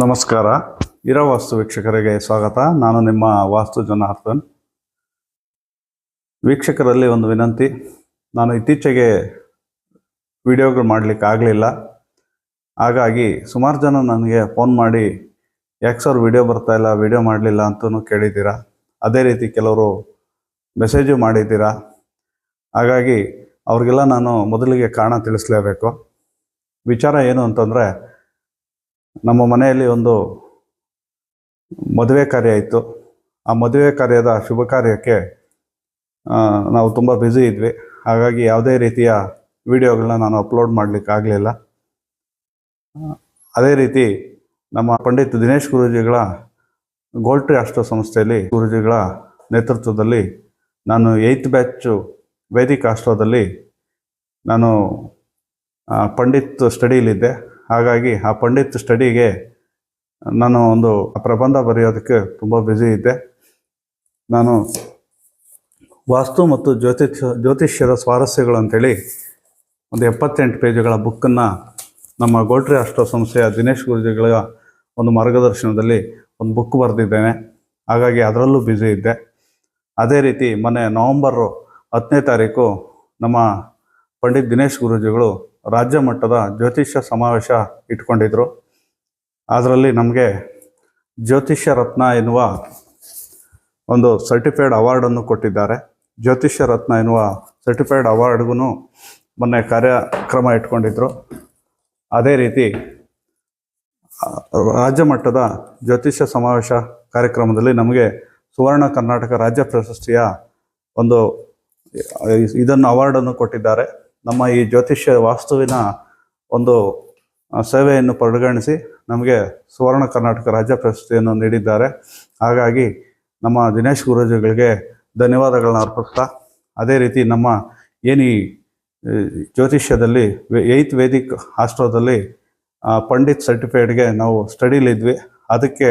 ನಮಸ್ಕಾರ. ಇರೋ ವಾಸ್ತು ವೀಕ್ಷಕರಿಗೆ ಸ್ವಾಗತ. ನಾನು ನಿಮ್ಮ ವಾಸ್ತು ಜನಾರ್ದನ್. ವೀಕ್ಷಕರಲ್ಲಿ ಒಂದು ವಿನಂತಿ, ನಾನು ಇತ್ತೀಚೆಗೆ ವಿಡಿಯೋಗಳು ಮಾಡಲಿಕ್ಕೆ ಆಗಲಿಲ್ಲ. ಹಾಗಾಗಿ ಸುಮಾರು ಜನ ನನಗೆ ಫೋನ್ ಮಾಡಿ ಯಾಕೆ ಸರ್ ವಿಡಿಯೋ ಬರ್ತಾಯಿಲ್ಲ, ವಿಡಿಯೋ ಮಾಡಲಿಲ್ಲ ಅಂತಲೂ ಕೇಳಿದ್ದೀರಾ. ಅದೇ ರೀತಿ ಕೆಲವರು ಮೆಸೇಜು ಮಾಡಿದ್ದೀರಾ. ಹಾಗಾಗಿ ಅವ್ರಿಗೆಲ್ಲ ನಾನು ಮೊದಲಿಗೆ ಕಾರಣ ತಿಳಿಸಲೇಬೇಕು. ವಿಚಾರ ಏನು ಅಂತಂದರೆ, ನಮ್ಮ ಮನೆಯಲ್ಲಿ ಒಂದು ಮದುವೆ ಕಾರ್ಯ ಇತ್ತು. ಆ ಮದುವೆ ಕಾರ್ಯದ ಶುಭ ಕಾರ್ಯಕ್ಕೆ ನಾವು ತುಂಬ ಬ್ಯುಸಿ ಇದ್ವಿ. ಹಾಗಾಗಿ ಯಾವುದೇ ರೀತಿಯ ವಿಡಿಯೋಗಳನ್ನ ನಾನು ಅಪ್ಲೋಡ್ ಮಾಡಲಿಕ್ಕೆ ಆಗಲಿಲ್ಲ. ಅದೇ ರೀತಿ ನಮ್ಮ ಪಂಡಿತ್ ದಿನೇಶ್ ಗುರೂಜಿಗಳ ಗೋಲ್ಡ್ ಟ್ರೀ ಆಸ್ಟ್ರೋ ಸಂಸ್ಥೆಯಲ್ಲಿ ಗುರೂಜಿಗಳ ನೇತೃತ್ವದಲ್ಲಿ ನಾನು 8th ಬ್ಯಾಚು ವೇದಿಕ್ ಆಸ್ಟ್ರೋದಲ್ಲಿ ನಾನು ಪಂಡಿತ್ ಸ್ಟಡಿಯಲ್ಲಿದ್ದೆ. ಹಾಗಾಗಿ ಆ ಪಂಡಿತ್ ಸ್ಟಡಿಗೆ ನಾನು ಒಂದು ಪ್ರಬಂಧ ಬರೆಯೋದಕ್ಕೆ ತುಂಬ ಬ್ಯುಸಿ ಇದ್ದೆ. ನಾನು ವಾಸ್ತು ಮತ್ತು ಜ್ಯೋತಿಷ್ಯದ ಸ್ವಾರಸ್ಯಗಳು ಅಂತೇಳಿ ಒಂದು 78 ಪೇಜುಗಳ ಬುಕ್ಕನ್ನು ನಮ್ಮ ಗೋಲ್ಡ್ ಟ್ರೀ ಆಸ್ಟ್ರೋ ಸಂಸ್ಥೆಯ ದಿನೇಶ್ ಗುರೂಜಿಗಳ ಒಂದು ಮಾರ್ಗದರ್ಶನದಲ್ಲಿ ಒಂದು ಬುಕ್ ಬರೆದಿದ್ದೇನೆ. ಹಾಗಾಗಿ ಅದರಲ್ಲೂ ಬ್ಯುಸಿ ಇದ್ದೆ. ಅದೇ ರೀತಿ ಮೊನ್ನೆ ನವಂಬರ್ 10ನೇ ತಾರೀಕು ನಮ್ಮ ಪಂಡಿತ್ ದಿನೇಶ್ ಗುರೂಜಿಗಳು ರಾಜ್ಯ ಮಟ್ಟದ ಜ್ಯೋತಿಷ್ಯ ಸಮಾವೇಶ ಇಟ್ಕೊಂಡಿದ್ರು. ಅದರಲ್ಲಿ ನಮಗೆ ಜ್ಯೋತಿಷ್ಯ ರತ್ನ ಎನ್ನುವ ಒಂದು ಸರ್ಟಿಫೈಡ್ ಅವಾರ್ಡನ್ನು ಕೊಟ್ಟಿದ್ದಾರೆ. ಜ್ಯೋತಿಷ್ಯ ರತ್ನ ಎನ್ನುವ ಸರ್ಟಿಫೈಡ್ ಅವಾರ್ಡ್ಗೂ ಮೊನ್ನೆ ಕಾರ್ಯಕ್ರಮ ಇಟ್ಕೊಂಡಿದ್ರು. ಅದೇ ರೀತಿ ರಾಜ್ಯ ಮಟ್ಟದ ಜ್ಯೋತಿಷ್ಯ ಸಮಾವೇಶ ಕಾರ್ಯಕ್ರಮದಲ್ಲಿ ನಮಗೆ ಸುವರ್ಣ ಕರ್ನಾಟಕ ರಾಜ್ಯ ಪ್ರಶಸ್ತಿಯ ಒಂದು ಇದನ್ನು ಅವಾರ್ಡನ್ನು ಕೊಟ್ಟಿದ್ದಾರೆ. ನಮ್ಮ ಈ ಜ್ಯೋತಿಷ್ಯ ವಾಸ್ತುವಿನ ಒಂದು ಸೇವೆಯನ್ನು ಪರಿಗಣಿಸಿ ನಮಗೆ ಸುವರ್ಣ ಕರ್ನಾಟಕ ರಾಜ್ಯ ಪ್ರಶಸ್ತಿಯನ್ನು ನೀಡಿದ್ದಾರೆ. ಹಾಗಾಗಿ ನಮ್ಮ ದಿನೇಶ್ ಗುರೂಜಿಗಳಿಗೆ ಧನ್ಯವಾದಗಳನ್ನ ಅರ್ಪಿಸ್ತಾ, ಅದೇ ರೀತಿ ನಮ್ಮ ಏನು ಈ ಜ್ಯೋತಿಷ್ಯದಲ್ಲಿ 8th ವೇದಿಕ್ ಆಸ್ಟ್ರೋದಲ್ಲಿ ಪಂಡಿತ್ ಸರ್ಟಿಫೈಡ್ಗೆ ನಾವು ಸ್ಟಡಿಲಿದ್ವಿ. ಅದಕ್ಕೆ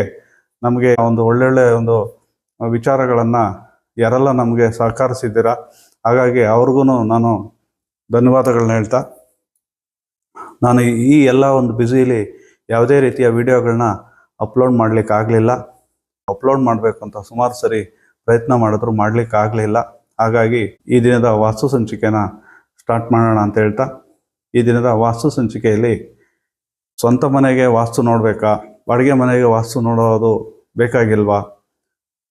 ನಮಗೆ ಒಂದು ಒಳ್ಳೊಳ್ಳೆ ಒಂದು ವಿಚಾರಗಳನ್ನು ಯಾರೆಲ್ಲ ನಮಗೆ ಸಹಕರಿಸಿದ್ದೀರಾ, ಹಾಗಾಗಿ ಅವ್ರಿಗೂ ನಾನು ಧನ್ಯವಾದಗಳನ್ನ ಹೇಳ್ತಾ, ನಾನು ಈ ಎಲ್ಲ ಒಂದು ಬ್ಯುಸಿಲಿ ಯಾವುದೇ ರೀತಿಯ ವಿಡಿಯೋಗಳನ್ನ ಅಪ್ಲೋಡ್ ಮಾಡಲಿಕ್ಕೆ ಆಗಲಿಲ್ಲ. ಅಪ್ಲೋಡ್ ಮಾಡಬೇಕು ಅಂತ ಸುಮಾರು ಸರಿ ಪ್ರಯತ್ನ ಮಾಡಿದ್ರು ಮಾಡಲಿಕ್ಕೆ ಆಗಲಿಲ್ಲ. ಹಾಗಾಗಿ ಈ ದಿನದ ವಾಸ್ತು ಸಂಚಿಕೆನ ಸ್ಟಾರ್ಟ್ ಮಾಡೋಣ ಅಂತ ಹೇಳ್ತಾ, ಈ ದಿನದ ವಾಸ್ತು ಸಂಚಿಕೆಯಲ್ಲಿ ಸ್ವಂತ ಮನೆಗೆ ವಾಸ್ತು ನೋಡಬೇಕಾ, ಬಾಡಿಗೆ ಮನೆಗೆ ವಾಸ್ತು ನೋಡೋದು ಬೇಕಾಗಿಲ್ವಾ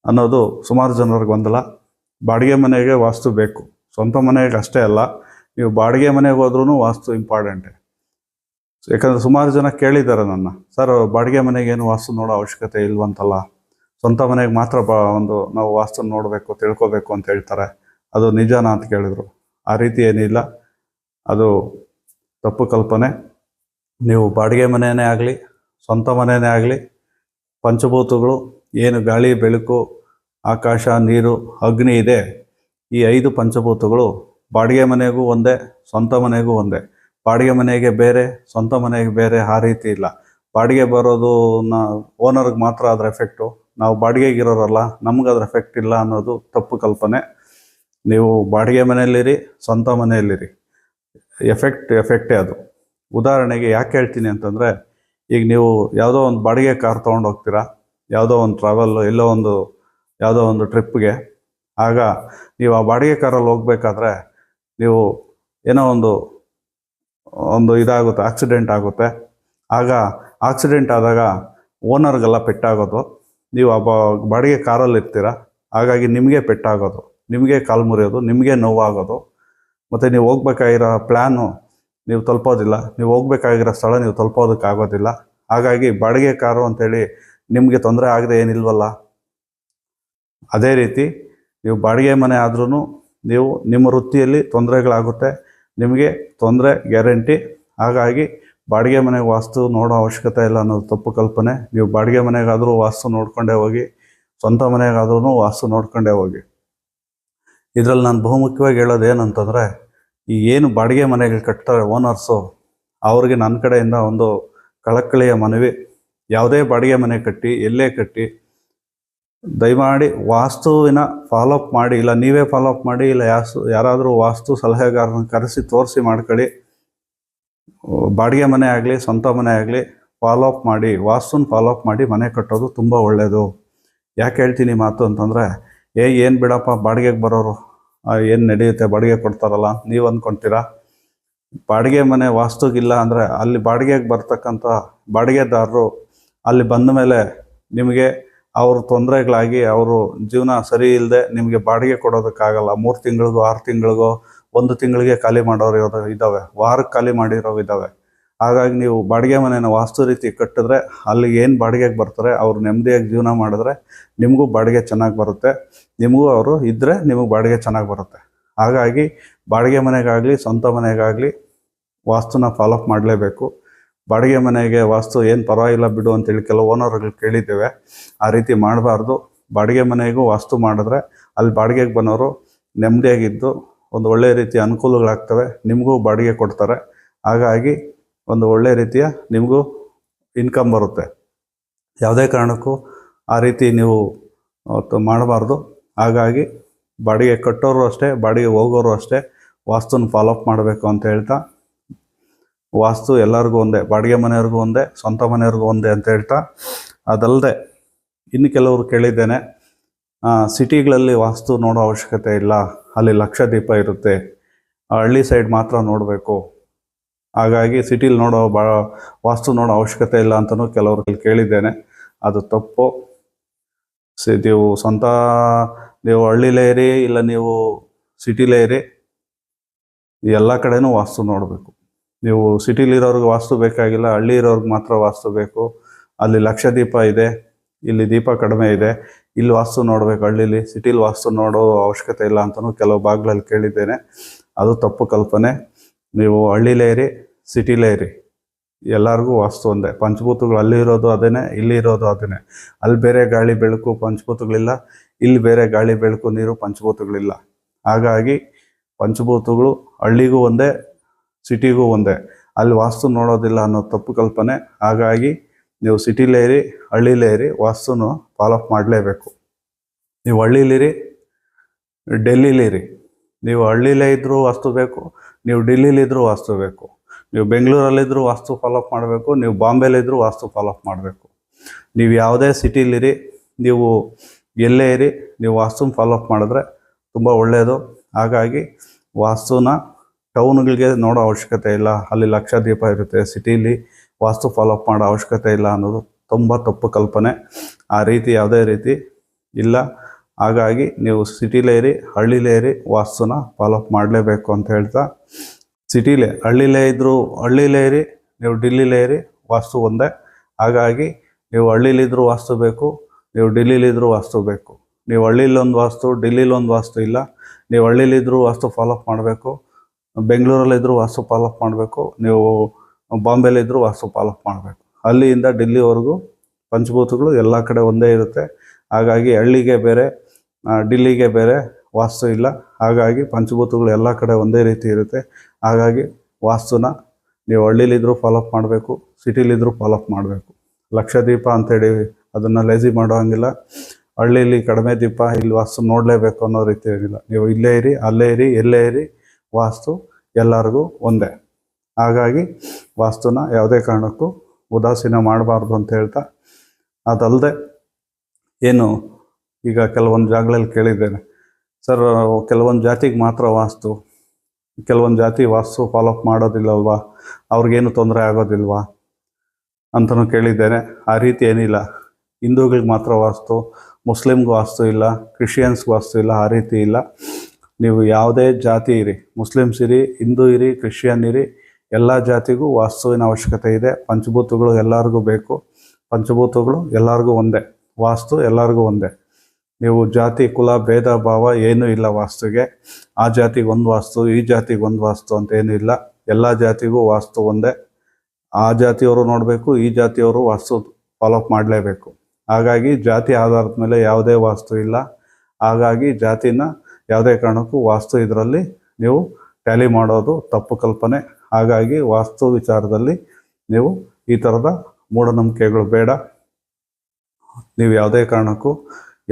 ಅನ್ನೋದು ಸುಮಾರು ಜನರಿಗೆ ಗೊಂದಲ. ಬಾಡಿಗೆ ಮನೆಗೆ ವಾಸ್ತು ಬೇಕು, ಸ್ವಂತ ಮನೆಗೆ ಅಷ್ಟೇ ಅಲ್ಲ, ನೀವು ಬಾಡಿಗೆ ಮನೆಗೆ ಹೋದ್ರೂ ವಾಸ್ತು ಇಂಪಾರ್ಟೆಂಟೆ. ಯಾಕಂದರೆ ಸುಮಾರು ಜನ ಕೇಳಿದ್ದಾರೆ ನನ್ನ, ಸರ್ ಬಾಡಿಗೆ ಮನೆಗೇನು ವಾಸ್ತು ನೋಡೋ ಅವಶ್ಯಕತೆ ಇಲ್ವಂತಲ್ಲ, ಸ್ವಂತ ಮನೆಗೆ ಮಾತ್ರ ಒಂದು ನಾವು ವಾಸ್ತು ನೋಡಬೇಕು ತಿಳ್ಕೊಬೇಕು ಅಂತ ಹೇಳ್ತಾರೆ. ಅದು ನಿಜನಾ ಅಂತ ಕೇಳಿದರು. ಆ ರೀತಿ ಏನಿಲ್ಲ, ಅದು ತಪ್ಪು ಕಲ್ಪನೆ. ನೀವು ಬಾಡಿಗೆ ಮನೆಯೇ ಆಗಲಿ ಸ್ವಂತ ಮನೆಯೇ ಆಗಲಿ, ಪಂಚಭೂತಗಳು ಏನು ಗಾಳಿ ಬೆಳಕು ಆಕಾಶ ನೀರು ಅಗ್ನಿ ಇದೆ, ಈ 5 ಪಂಚಭೂತಗಳು ಬಾಡಿಗೆ ಮನೆಗೂ ಒಂದೇ ಸ್ವಂತ ಮನೆಗೂ ಒಂದೇ. ಬಾಡಿಗೆ ಮನೆಗೆ ಬೇರೆ ಸ್ವಂತ ಮನೆಗೆ ಬೇರೆ ಆ ರೀತಿ ಇಲ್ಲ. ಬಾಡಿಗೆ ಬರೋದು ಓನರ್ಗೆ ಮಾತ್ರ ಅದರ ಎಫೆಕ್ಟು, ನಾವು ಬಾಡಿಗೆಗಿರೋರಲ್ಲ ನಮ್ಗೆ ಅದ್ರ ಎಫೆಕ್ಟ್ ಇಲ್ಲ ಅನ್ನೋದು ತಪ್ಪು ಕಲ್ಪನೆ. ನೀವು ಬಾಡಿಗೆ ಮನೆಯಲ್ಲಿರಿ ಸ್ವಂತ ಮನೆಯಲ್ಲಿರಿ, ಎಫೆಕ್ಟೇ ಅದು. ಉದಾಹರಣೆಗೆ ಯಾಕೆ ಹೇಳ್ತೀನಿ ಅಂತಂದರೆ, ಈಗ ನೀವು ಯಾವುದೋ ಒಂದು ಬಾಡಿಗೆ ಕಾರ್ ತೊಗೊಂಡು ಹೋಗ್ತೀರಾ, ಯಾವುದೋ ಒಂದು ಟ್ರಾವೆಲ್ ಯಾವುದೋ ಒಂದು ಟ್ರಿಪ್ಗೆ. ಆಗ ನೀವು ಆ ಬಾಡಿಗೆ ಕಾರಲ್ಲಿ ಹೋಗ್ಬೇಕಾದ್ರೆ ನೀವು ಏನೋ ಒಂದು ಇದಾಗುತ್ತೆ, ಆಕ್ಸಿಡೆಂಟ್ ಆಗುತ್ತೆ. ಆಗ ಆಕ್ಸಿಡೆಂಟ್ ಆದಾಗ ಓನರ್ಗೆಲ್ಲ ಪೆಟ್ಟಾಗೋದು, ನೀವು ಆ ಬಾಡಿಗೆ ಕಾರಲ್ಲಿ ಇರ್ತೀರ. ಹಾಗಾಗಿ ನಿಮಗೆ ಪೆಟ್ಟಾಗೋದು, ನಿಮಗೆ ಕಾಲು ಮುರಿಯೋದು, ನಿಮಗೆ ನೋವಾಗೋದು. ಮತ್ತು ನೀವು ಹೋಗ್ಬೇಕಾಗಿರೋ ಪ್ಲ್ಯಾನು ನೀವು ತಲುಪೋದಿಲ್ಲ, ನೀವು ಹೋಗ್ಬೇಕಾಗಿರೋ ಸ್ಥಳ ನೀವು ತಲುಪೋದಕ್ಕಾಗೋದಿಲ್ಲ. ಹಾಗಾಗಿ ಬಾಡಿಗೆ ಕಾರು ಅಂಥೇಳಿ ನಿಮಗೆ ತೊಂದರೆ ಆಗದೆ ಏನಿಲ್ವಲ್ಲ. ಅದೇ ರೀತಿ ನೀವು ಬಾಡಿಗೆ ಮನೆ ಆದ್ರೂ ನೀವು ನಿಮ್ಮ ವೃತ್ತಿಯಲ್ಲಿ ತೊಂದರೆಗಳಾಗುತ್ತೆ, ನಿಮಗೆ ತೊಂದರೆ ಗ್ಯಾರಂಟಿ. ಹಾಗಾಗಿ ಬಾಡಿಗೆ ಮನೆಗೆ ವಾಸ್ತು ನೋಡೋ ಅವಶ್ಯಕತೆ ಇಲ್ಲ ಅನ್ನೋದು ತಪ್ಪು ಕಲ್ಪನೆ. ನೀವು ಬಾಡಿಗೆ ಮನೆಗಾದರೂ ವಾಸ್ತು ನೋಡ್ಕೊಂಡೇ ಹೋಗಿ, ಸ್ವಂತ ಮನೆಗಾದ್ರೂ ವಾಸ್ತು ನೋಡ್ಕೊಂಡೇ ಹೋಗಿ. ಇದರಲ್ಲಿ ನಾನು ಬಹುಮುಖ್ಯವಾಗಿ ಹೇಳೋದು ಏನಂತಂದರೆ, ಈ ಏನು ಬಾಡಿಗೆ ಮನೆಗೆ ಕಟ್ತಾರೆ ಓನರ್ಸು, ಅವ್ರಿಗೆ ನನ್ನ ಕಡೆಯಿಂದ ಒಂದು ಕಳಕಳಿಯ ಮನವಿ, ಯಾವುದೇ ಬಾಡಿಗೆ ಮನೆ ಕಟ್ಟಿ ಎಲ್ಲೇ ಕಟ್ಟಿ ದಯಮಾಡಿ ವಾಸ್ತುವಿನ ಫಾಲೋಅಪ್ ಮಾಡಿ, ಇಲ್ಲ ನೀವೇ ಫಾಲೋಅಪ್ ಮಾಡಿ, ಇಲ್ಲ ಯಾರಾದರೂ ವಾಸ್ತು ಸಲಹೆಗಾರನ ಕರೆಸಿ ತೋರಿಸಿ ಮಾಡ್ಕೊಳ್ಳಿ. ಬಾಡಿಗೆ ಮನೆ ಆಗಲಿ ಸ್ವಂತ ಮನೆ ಆಗಲಿ ವಾಸ್ತುನ ಫಾಲೋ ಅಪ್ ಮಾಡಿ ಮನೆ ಕಟ್ಟೋದು ತುಂಬ ಒಳ್ಳೆಯದು. ಯಾಕೆ ಹೇಳ್ತೀನಿ ಮಾತು ಅಂತಂದರೆ, ಏನು ಬಿಡಪ್ಪ ಬಾಡಿಗೆಗೆ ಬರೋರು ಏನು ನಡೆಯುತ್ತೆ, ಬಾಡಿಗೆ ಕೊಡ್ತಾರಲ್ಲ ನೀವು ಅಂದ್ಕೊಳ್ತೀರಾ. ಬಾಡಿಗೆ ಮನೆ ವಾಸ್ತುಗಿಲ್ಲ ಅಂದರೆ ಅಲ್ಲಿ ಬಾಡಿಗೆಗೆ ಬರ್ತಕ್ಕಂಥ ಬಾಡಿಗೆದಾರರು ಅಲ್ಲಿ ಬಂದ ಮೇಲೆ ನಿಮಗೆ ಅವ್ರ ತೊಂದರೆಗಳಾಗಿ ಅವರು ಜೀವನ ಸರಿ ಇಲ್ಲದೆ ನಿಮಗೆ ಬಾಡಿಗೆ ಕೊಡೋದಕ್ಕಾಗಲ್ಲ. 3 ತಿಂಗಳಿಗೋ 6 ತಿಂಗಳಿಗೋ 1 ತಿಂಗಳಿಗೆ ಖಾಲಿ ಮಾಡೋರು ಇದ್ದಾವೆ, ವಾರಕ್ಕೆ ಖಾಲಿ ಮಾಡಿರೋ ಇದ್ದಾವೆ. ಹಾಗಾಗಿ ನೀವು ಬಾಡಿಗೆ ಮನೆಯನ್ನು ವಾಸ್ತು ರೀತಿ ಕಟ್ಟಿದ್ರೆ ಅಲ್ಲಿ ಏನು ಬಾಡಿಗೆಗೆ ಬರ್ತಾರೆ ಅವರು ನೆಮ್ಮದಿಯಾಗಿ ಜೀವನ ಮಾಡಿದ್ರೆ ನಿಮಗೂ ಬಾಡಿಗೆ ಚೆನ್ನಾಗಿ ಬರುತ್ತೆ, ನಿಮಗೂ ಅವರು ಇದ್ದರೆ ನಿಮಗೆ ಬಾಡಿಗೆ ಚೆನ್ನಾಗಿ ಬರುತ್ತೆ. ಹಾಗಾಗಿ ಬಾಡಿಗೆ ಮನೆಗಾಗಲಿ ಸ್ವಂತ ಮನೆಗಾಗಲಿ ವಾಸ್ತುನ ಫಾಲೋ ಅಪ್ ಮಾಡಲೇಬೇಕು. ಬಾಡಿಗೆ ಮನೆಗೆ ವಾಸ್ತು ಏನು ಪರವಾಗಿಲ್ಲ ಬಿಡು ಅಂತೇಳಿ ಕೆಲವು ಓನರ್ಗಳು ಕೇಳಿದ್ದೇವೆ. ಆ ರೀತಿ ಮಾಡಬಾರ್ದು. ಬಾಡಿಗೆ ಮನೆಗೂ ವಾಸ್ತು ಮಾಡಿದ್ರೆ ಅಲ್ಲಿ ಬಾಡಿಗೆಗೆ ಬಂದವರು ನೆಮ್ಮದಿಯಾಗಿದ್ದು ಒಂದು ಒಳ್ಳೆಯ ರೀತಿಯ ಅನುಕೂಲಗಳಾಗ್ತವೆ, ನಿಮಗೂ ಬಾಡಿಗೆ ಕೊಡ್ತಾರೆ. ಹಾಗಾಗಿ ಒಂದು ಒಳ್ಳೆಯ ರೀತಿಯ ನಿಮಗೂ ಇನ್ಕಮ್ ಬರುತ್ತೆ. ಯಾವುದೇ ಕಾರಣಕ್ಕೂ ಆ ರೀತಿ ನೀವು ಮಾಡಬಾರ್ದು. ಹಾಗಾಗಿ ಬಾಡಿಗೆ ಕಟ್ಟೋರು ಅಷ್ಟೇ, ಬಾಡಿಗೆ ಹೋಗೋರು ಅಷ್ಟೇ ವಾಸ್ತುನ ಫಾಲೋ ಅಪ್ ಮಾಡಬೇಕು ಅಂತ ಹೇಳ್ತಾ, ವಾಸ್ತು ಎಲ್ಲರಿಗೂ ಒಂದೇ, ಬಾಡಿಗೆ ಮನೆಯವ್ರಿಗೂ ಒಂದೇ, ಸ್ವಂತ ಮನೆಯವ್ರಿಗೂ ಒಂದೇ ಅಂತ ಹೇಳ್ತಾ, ಅದಲ್ಲದೆ ಇನ್ನು ಕೆಲವರು ಕೇಳಿದ್ದೇನೆ, ಸಿಟಿಗಳಲ್ಲಿ ವಾಸ್ತು ನೋಡೋ ಅವಶ್ಯಕತೆ ಇಲ್ಲ, ಅಲ್ಲಿ ಲಕ್ಷ ದೀಪ ಇರುತ್ತೆ, ಹಳ್ಳಿ ಸೈಡ್ ಮಾತ್ರ ನೋಡಬೇಕು, ಹಾಗಾಗಿ ಸಿಟಿಲಿ ವಾಸ್ತು ನೋಡೋ ಅವಶ್ಯಕತೆ ಇಲ್ಲ ಅಂತಲೂ ಕೆಲವರು ಕೇಳಿದ್ದೇನೆ. ಅದು ತಪ್ಪು. ನೀವು ಹಳ್ಳಿಲೇ ಇರಿ ಇಲ್ಲ ನೀವು ಸಿಟಿಲೇ ಇರಿ, ಎಲ್ಲ ಕಡೆನೂ ವಾಸ್ತು ನೋಡಬೇಕು. ನೀವು ಸಿಟಿಲಿರೋರ್ಗೆ ವಾಸ್ತು ಬೇಕಾಗಿಲ್ಲ, ಹಳ್ಳಿ ಇರೋರ್ಗೆ ಮಾತ್ರ ವಾಸ್ತು ಬೇಕು. ಅಲ್ಲಿ ಲಕ್ಷ ದೀಪ ಇದೆ, ಇಲ್ಲಿ ದೀಪ ಕಡಿಮೆ ಇದೆ, ಇಲ್ಲಿ ವಾಸ್ತು ನೋಡಬೇಕು, ಹಳ್ಳಿಲಿ ಸಿಟಿಲಿ ವಾಸ್ತು ನೋಡೋ ಅವಶ್ಯಕತೆ ಇಲ್ಲ ಅಂತಲೂ ಕೆಲವು ಭಾಗಗಳಲ್ಲಿ ಕೇಳಿದ್ದೇನೆ. ಅದು ತಪ್ಪು ಕಲ್ಪನೆ. ನೀವು ಹಳ್ಳಿಲೇ ಇರಿ, ಸಿಟಿಲೇ ಇರಿ, ಎಲ್ಲರಿಗೂ ವಾಸ್ತು ಒಂದೇ. ಪಂಚಭೂತಗಳು ಅಲ್ಲಿ ಇರೋದು ಅದೇನೆ, ಇಲ್ಲಿ ಇರೋದು ಅದೇನೆ. ಅಲ್ಲಿ ಬೇರೆ ಗಾಳಿ ಬೆಳಕು ಪಂಚಭೂತಗಳಿಲ್ಲ, ಇಲ್ಲಿ ಬೇರೆ ಗಾಳಿ ಬೆಳಕು ನೀರು ಪಂಚಭೂತಗಳಿಲ್ಲ. ಹಾಗಾಗಿ ಪಂಚಭೂತಗಳು ಹಳ್ಳಿಗೂ ಒಂದೇ, ಸಿಟಿಗೂ ಒಂದೇ. ಅಲ್ಲಿ ವಾಸ್ತು ನೋಡೋದಿಲ್ಲ ಅನ್ನೋ ತಪ್ಪು ಕಲ್ಪನೆ. ಹಾಗಾಗಿ ನೀವು ಸಿಟಿಲೇ ಇರಿ, ಹಳ್ಳಿಲೇ ಇರಿ, ವಾಸ್ತುನು ಫಾಲೋ ಅಪ್ ಮಾಡಲೇಬೇಕು. ನೀವು ಹಳ್ಳಿಲಿರಿ, ಡೆಲ್ಲಿಲಿರಿ, ನೀವು ಹಳ್ಳಿಲೇ ಇದ್ದರೂ ವಾಸ್ತು ಬೇಕು, ನೀವು ಡೆಲ್ಲಿಲಿದ್ದರೂ ವಾಸ್ತು ಬೇಕು, ನೀವು ಬೆಂಗಳೂರಲ್ಲಿದ್ದರೂ ವಾಸ್ತು ಫಾಲೋ ಅಪ್ ಮಾಡಬೇಕು, ನೀವು ಬಾಂಬೆಲಿದ್ದರೂ ವಾಸ್ತು ಫಾಲೋ ಅಪ್ ಮಾಡಬೇಕು. ನೀವು ಯಾವುದೇ ಸಿಟಿಲಿರಿ, ನೀವು ಎಲ್ಲೇ ಇರಿ, ನೀವು ವಾಸ್ತುನ ಫಾಲೋ ಅಪ್ ಮಾಡಿದ್ರೆ ತುಂಬ ಒಳ್ಳೆಯದು. ಹಾಗಾಗಿ ವಾಸ್ತುನ ಟೌನ್ಗಳಿಗೆ ನೋಡೋ ಅವಶ್ಯಕತೆ ಇಲ್ಲ, ಅಲ್ಲಿ ಲಕ್ಷ ದೀಪ ಇರುತ್ತೆ, ಸಿಟೀಲಿ ವಾಸ್ತು ಫಾಲೋ ಅಪ್ ಮಾಡೋ ಅವಶ್ಯಕತೆ ಇಲ್ಲ ಅನ್ನೋದು ತುಂಬ ತಪ್ಪು ಕಲ್ಪನೆ. ಆ ರೀತಿ ಯಾವುದೇ ರೀತಿ ಇಲ್ಲ. ಹಾಗಾಗಿ ನೀವು ಸಿಟಿಲೇ ಇರಿ, ಹಳ್ಳಿಲೇ ಇರಿ, ವಾಸ್ತುನ ಫಾಲೋ ಅಪ್ ಮಾಡಲೇಬೇಕು ಅಂತ ಹೇಳ್ತಾ, ಹಳ್ಳಿಲೇ ಇರಿ, ನೀವು ಡೆಲ್ಲಿಲೇ ಇರಿ, ವಾಸ್ತು ಒಂದೇ. ಹಾಗಾಗಿ ನೀವು ಹಳ್ಳಿಲಿದ್ದರೂ ವಾಸ್ತು ಬೇಕು, ನೀವು ಡೆಲ್ಲಿಲಿದ್ದರೂ ವಾಸ್ತು ಬೇಕು. ನೀವು ಹಳ್ಳಿಲೊಂದು ವಾಸ್ತು, ಡೆಲ್ಲಿಲೊಂದು ವಾಸ್ತು ಇಲ್ಲ. ನೀವು ಹಳ್ಳಿಲಿದ್ದರೂ ವಾಸ್ತು ಫಾಲೋ ಅಪ್ ಮಾಡಬೇಕು, ಬೆಂಗಳೂರಲ್ಲಿದ್ದರೂ ವಾಸ್ತು ಫಾಲೋ ಅಪ್ ಮಾಡಬೇಕು, ನೀವು ಬಾಂಬೆಲಿದ್ದರೂ ವಾಸ್ತು ಫಾಲೋ ಅಪ್ ಮಾಡಬೇಕು. ಅಲ್ಲಿಂದ ಡೆಲ್ಲಿವರೆಗೂ ಪಂಚಭೂತಗಳು ಎಲ್ಲ ಕಡೆ ಒಂದೇ ಇರುತ್ತೆ. ಹಾಗಾಗಿ ಹಳ್ಳಿಗೆ ಬೇರೆ, ಡೆಲ್ಲಿಗೆ ಬೇರೆ ವಾಸ್ತು ಇಲ್ಲ. ಹಾಗಾಗಿ ಪಂಚಭೂತಗಳು ಎಲ್ಲ ಕಡೆ ಒಂದೇ ರೀತಿ ಇರುತ್ತೆ. ಹಾಗಾಗಿ ವಾಸ್ತುನ ನೀವು ಹಳ್ಳಿಲಿದ್ದರೂ ಫಾಲೋ ಅಪ್ ಮಾಡಬೇಕು, ಸಿಟಿಲಿದ್ದರೂ ಫಾಲೋ ಅಪ್ ಮಾಡಬೇಕು. ಲಕ್ಷ ದೀಪ ಅಂತೇಳಿ ಅದನ್ನು ಲೇಜಿ ಮಾಡೋ ಹಂಗಿಲ್ಲ. ಹಳ್ಳಿಲಿ ಕಡಿಮೆ ದೀಪ, ಇಲ್ಲಿ ವಾಸ್ತು ನೋಡಲೇಬೇಕು ಅನ್ನೋ ರೀತಿ ಏನಿಲ್ಲ. ನೀವು ಇಲ್ಲೇ ಇರಿ, ಅಲ್ಲೇ ಇರಿ, ಎಲ್ಲೇ ಇರಿ, ವಾಸ್ತು ಎಲ್ಲರಿಗೂ ಒಂದೇ. ಹಾಗಾಗಿ ವಾಸ್ತುನ ಯಾವುದೇ ಕಾರಣಕ್ಕೂ ಉದಾಸೀನ ಮಾಡಬಾರ್ದು ಅಂತ ಹೇಳ್ತಾ, ಅದಲ್ಲದೆ ಏನು ಈಗ ಕೆಲವೊಂದು ಜಾಗಗಳಲ್ಲಿ ಕೇಳಿದ್ದೇನೆ, ಸರ್ ಕೆಲವೊಂದು ಜಾತಿಗೆ ಮಾತ್ರ ವಾಸ್ತು, ಕೆಲವೊಂದು ಜಾತಿ ವಾಸ್ತು ಫಾಲೋ ಅಪ್ ಮಾಡೋದಿಲ್ಲಲ್ವಾ, ಅವ್ರಿಗೇನು ತೊಂದರೆ ಆಗೋದಿಲ್ವಾ ಅಂತಲೂ ಕೇಳಿದ್ದೇನೆ. ಆ ರೀತಿ ಏನಿಲ್ಲ. ಹಿಂದೂಗಳಿಗೆ ಮಾತ್ರ ವಾಸ್ತು, ಮುಸ್ಲಿಮ್ಗೆ ವಾಸ್ತು ಇಲ್ಲ, ಕ್ರಿಶ್ಚಿಯನ್ಸ್ಗೆ ವಾಸ್ತು ಇಲ್ಲ, ಆ ರೀತಿ ಇಲ್ಲ. ನೀವು ಯಾವುದೇ ಜಾತಿ ಇರಿ, ಮುಸ್ಲಿಮ್ಸ್ ಇರಿ, ಹಿಂದೂ ಇರಿ, ಕ್ರಿಶ್ಚಿಯನ್ ಇರಿ, ಎಲ್ಲ ಜಾತಿಗೂ ವಾಸ್ತುವಿನ ಅವಶ್ಯಕತೆ ಇದೆ. ಪಂಚಭೂತಗಳು ಎಲ್ಲರಿಗೂ ಬೇಕು, ಪಂಚಭೂತಗಳು ಎಲ್ಲರಿಗೂ ಒಂದೇ, ವಾಸ್ತು ಎಲ್ಲರಿಗೂ ಒಂದೇ. ನೀವು ಜಾತಿ ಕುಲ ಭೇದ ಭಾವ ಏನೂ ಇಲ್ಲ ವಾಸ್ತುಗೆ. ಆ ಜಾತಿಗೆ ಒಂದು ವಾಸ್ತು, ಈ ಜಾತಿಗೆ ಒಂದು ವಾಸ್ತು ಅಂತ ಏನೂ ಇಲ್ಲ. ಎಲ್ಲ ಜಾತಿಗೂ ವಾಸ್ತು ಒಂದೇ. ಆ ಜಾತಿಯವರು ನೋಡಬೇಕು, ಈ ಜಾತಿಯವರು ವಾಸ್ತು ಫಾಲೋ ಅಪ್ ಮಾಡಲೇಬೇಕು. ಹಾಗಾಗಿ ಜಾತಿ ಆಧಾರದ ಮೇಲೆ ಯಾವುದೇ ವಾಸ್ತು ಇಲ್ಲ. ಹಾಗಾಗಿ ಜಾತಿನ ಯಾವುದೇ ಕಾರಣಕ್ಕೂ ವಾಸ್ತು ಇದರಲ್ಲಿ ನೀವು ಟ್ಯಾಲಿ ಮಾಡೋದು ತಪ್ಪು ಕಲ್ಪನೆ. ಹಾಗಾಗಿ ವಾಸ್ತು ವಿಚಾರದಲ್ಲಿ ನೀವು ಈ ಥರದ ಮೂಢನಂಬಿಕೆಗಳು ಬೇಡ. ನೀವು ಯಾವುದೇ ಕಾರಣಕ್ಕೂ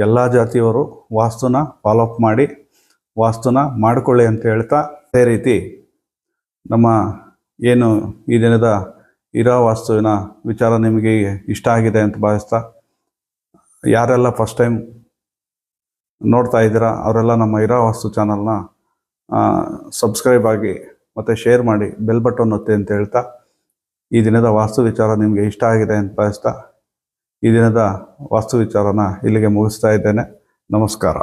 ಎಲ್ಲ ಜಾತಿಯವರು ವಾಸ್ತುನ ಫಾಲೋ ಅಪ್ ಮಾಡಿ, ವಾಸ್ತುನ ಮಾಡಿಕೊಳ್ಳಿ ಅಂತ ಹೇಳ್ತಾ, ಅದೇ ರೀತಿ ನಮ್ಮ ಏನು ಈ ದಿನದ ಇರಾ ವಾಸ್ತುವಿನ ವಿಚಾರ ನಿಮಗೆ ಇಷ್ಟ ಆಗಿದೆ ಅಂತ ಭಾವಿಸ್ತಾ, ಯಾರೆಲ್ಲ ಫಸ್ಟ್ ಟೈಮ್ ನೋಡ್ತಾ ಇದ್ದೀರಾ ಅವರೆಲ್ಲ ನಮ್ಮ ಇರಾ ವಾಸ್ತು ಚಾನಲ್ನ ಸಬ್ಸ್ಕ್ರೈಬ್ ಆಗಿ ಮತ್ತು ಶೇರ್ ಮಾಡಿ, ಬೆಲ್ ಬಟನ್ ಒತ್ತಿ ಅಂತ ಹೇಳ್ತಾ, ಈ ದಿನದ ವಾಸ್ತು ವಿಚಾರ ನಿಮಗೆ ಇಷ್ಟ ಆಗಿದೆ ಅಂತ ಭಾವಿಸ್ತಾ ಈ ದಿನದ ವಾಸ್ತು ವಿಚಾರನ ಇಲ್ಲಿಗೆ ಮುಗಿಸ್ತಾ ಇದ್ದೇನೆ. ನಮಸ್ಕಾರ.